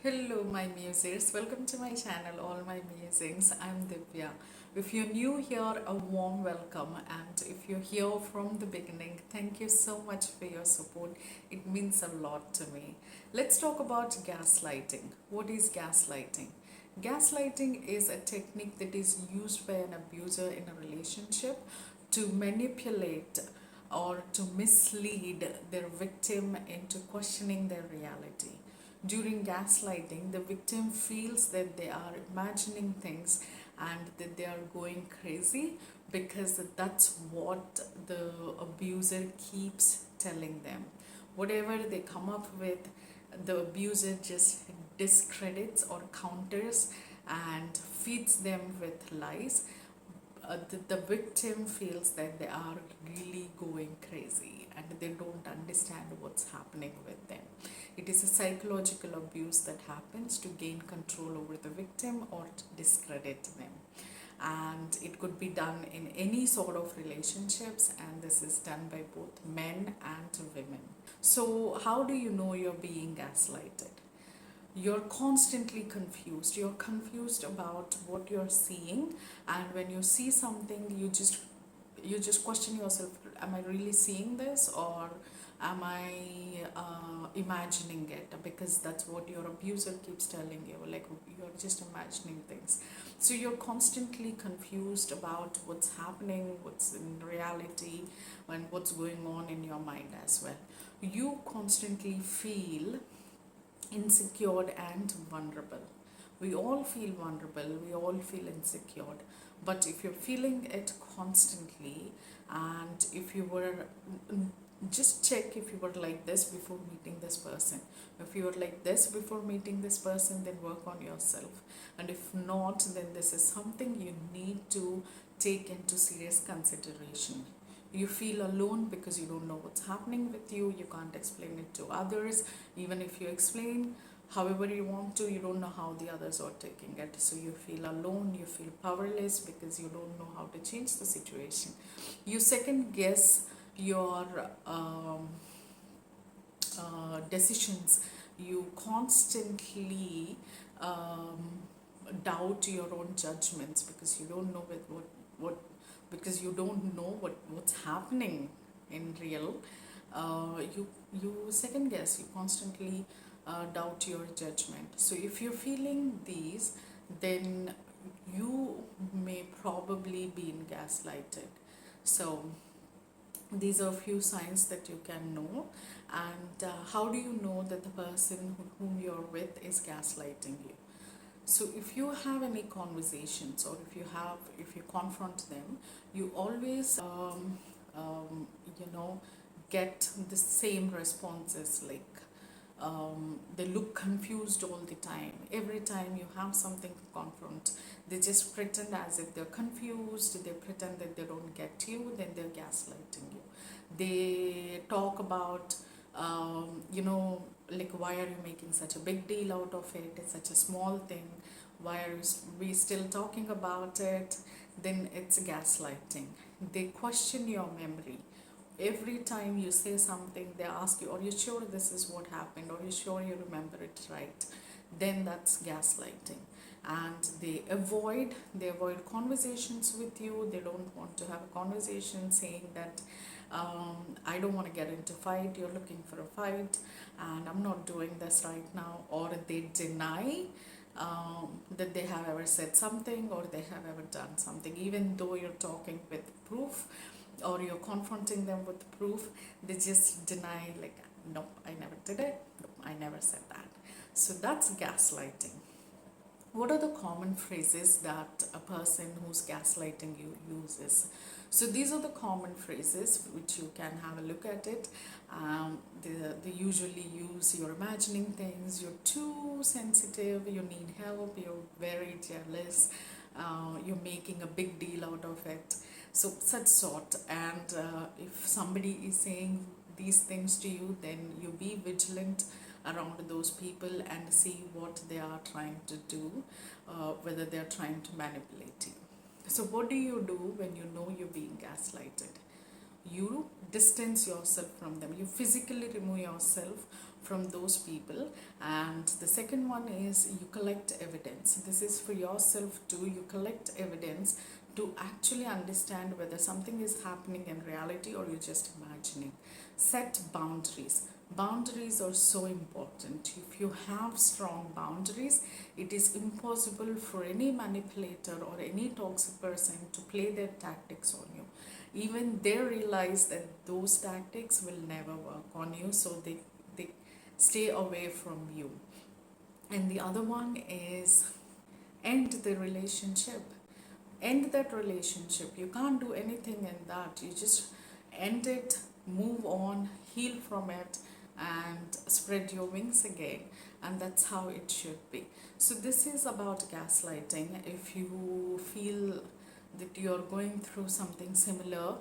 Hello, my musers. Welcome to my channel, All My Musings. I'm Divya. If you're new here, a warm welcome. And if you're here from the beginning, thank you so much for your support. It means a lot to me. Let's talk about gaslighting. What is gaslighting? Gaslighting is a technique that is used by an abuser in a relationship to manipulate or to mislead their victim into questioning their reality. During gaslighting, the victim feels that they are imagining things and that they are going crazy because that's what the abuser keeps telling them. Whatever they come up with, the abuser just discredits or counters and feeds them with lies. The victim feels that they are really going crazy and they don't understand what's happening with them. It is a psychological abuse that happens to gain control over the victim or to discredit them. And it could be done in any sort of relationships, and this is done by both men and women. So, how do you know you're being gaslighted? You're constantly confused. You're confused about what you're seeing, and when you see something, you just question yourself: am I really seeing this, or am I imagining it? Because that's what your abuser keeps telling you, like you're just imagining things. So you're constantly confused about what's happening, what's in reality, and what's going on in your mind as well. You constantly feel insecure and vulnerable. We all feel vulnerable, we all feel insecure. But if you're feeling it constantly, and if you were, just check if you were like this before meeting this person. If you were like this before meeting this person, then work on yourself. And if not, then this is something you need to take into serious consideration. You feel alone because you don't know what's happening with you, you can't explain it to others. Even if you explain however you want to, you don't know how the others are taking it. So you feel alone, you feel powerless because you don't know how to change the situation. You second guess your decisions. You constantly doubt your own judgments because you don't know with what because you don't know what's happening in real. You second guess, you constantly doubt your judgment. So if you're feeling these, then you may probably be in gaslighted. So these are a few signs that you can know. And how do you know that the person whom you're with is gaslighting you? So if you have any conversations, or if you confront them, you always you know get the same responses, like they look confused all the time. Every time you have something to confront, they just pretend as if they're confused, they pretend that they don't get you, then they're gaslighting you. They talk about like, why are you making such a big deal out of it? It's such a small thing. Why are we still talking about it? Then it's gaslighting. They question your memory. Every time you say something, they ask you, are you sure this is what happened? Are you sure you remember it right? Then that's gaslighting. And they avoid conversations with you. They don't want to have a conversation, saying that I don't want to get into fight, you're looking for a fight, and I'm not doing this right now. Or they deny that they have ever said something or they have ever done something, even though you're talking with proof or you're confronting them with proof. They just deny, like, nope, I never did it, nope, I never said that. So that's gaslighting. What are the common phrases that a person who's gaslighting you uses? So these are the common phrases which you can have a look at it. They usually use, you're imagining things, you're too sensitive, you need help, you're very jealous, you're making a big deal out of it. So such sort. And if somebody is saying these things to you, then you be vigilant around those people and see what they are trying to do, whether they are trying to manipulate you. So what do you do when you know you're being gaslighted? You distance yourself from them. You physically remove yourself from those people. And the second one is you collect evidence. This is for yourself too. You collect evidence to actually understand whether something is happening in reality or you're just imagining. Set boundaries. Boundaries are so important. If you have strong boundaries, it is impossible for any manipulator or any toxic person to play their tactics on you. Even they realize that those tactics will never work on you, so they stay away from you. And the other one is end the relationship. End that relationship. You can't do anything in that. You just end it, move on, heal from it, and spread your wings again. And that's how it should be. So this is about gaslighting. If you feel that you're going through something similar,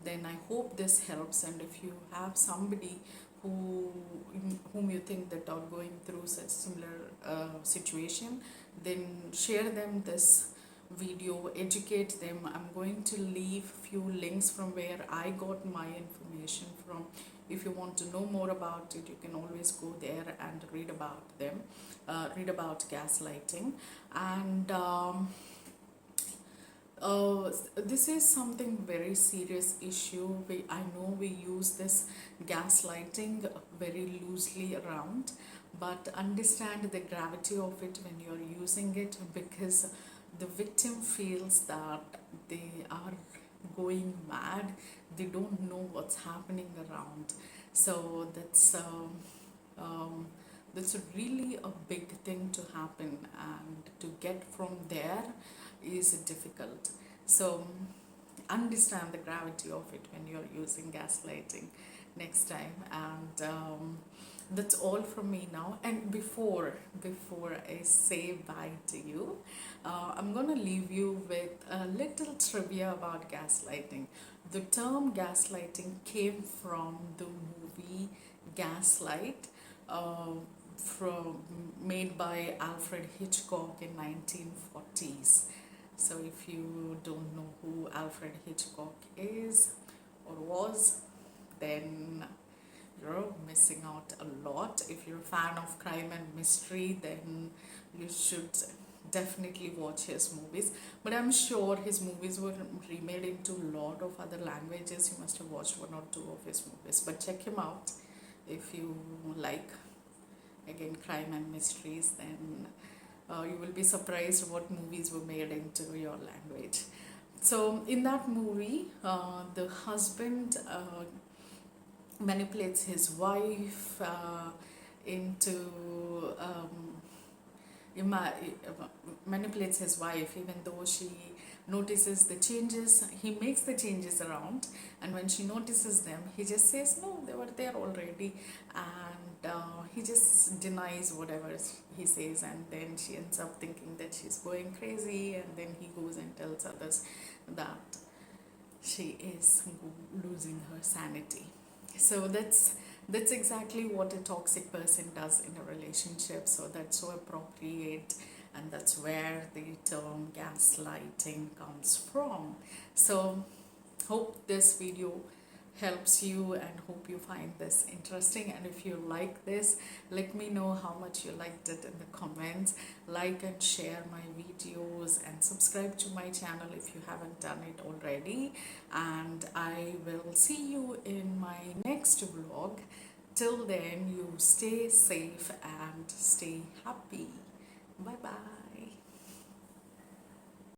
then I hope this helps. And if you have somebody whom you think that are going through such similar situation, then share them this video, educate them. I'm going to leave few links from where I got my information from. If you want to know more about it, you can always go there and read about them, read about gaslighting. And this is something very serious issue. I know we use this gaslighting very loosely around, but understand the gravity of it when you're using it, because the victim feels that they are going mad. They don't know what's happening around. So that's really a big thing to happen, and to get from there is difficult. So understand the gravity of it when you're using gaslighting next time. And that's all from me now. And before I say bye to you, I'm gonna leave you with a little trivia about gaslighting. The term gaslighting came from the movie Gaslight, from made by Alfred Hitchcock in 1940s. So if you don't know who Alfred Hitchcock is or was, then you're missing out a lot. If you're a fan of crime and mystery, then you should definitely watch his movies. But I'm sure his movies were remade into a lot of other languages. You must have watched one or two of his movies. But check him out if you like, again, crime and mysteries. Then you will be surprised what movies were made into your language. So in that movie, the husband manipulates his wife into manipulates his wife, even though she notices the changes. He makes the changes around, and when she notices them, he just says no, they were there already, and he just denies whatever he says. And then she ends up thinking that she's going crazy, and then he goes and tells others that she is losing her sanity. So that's exactly what a toxic person does in a relationship. So that's so appropriate, and that's where the term gaslighting comes from. So hope this video helps you, and hope you find this interesting. And if you like this, let me know how much you liked it in the comments. Like and share my videos, and subscribe to my channel if you haven't done it already. And I will see you in my next vlog. Till then, you stay safe and stay happy. Bye bye.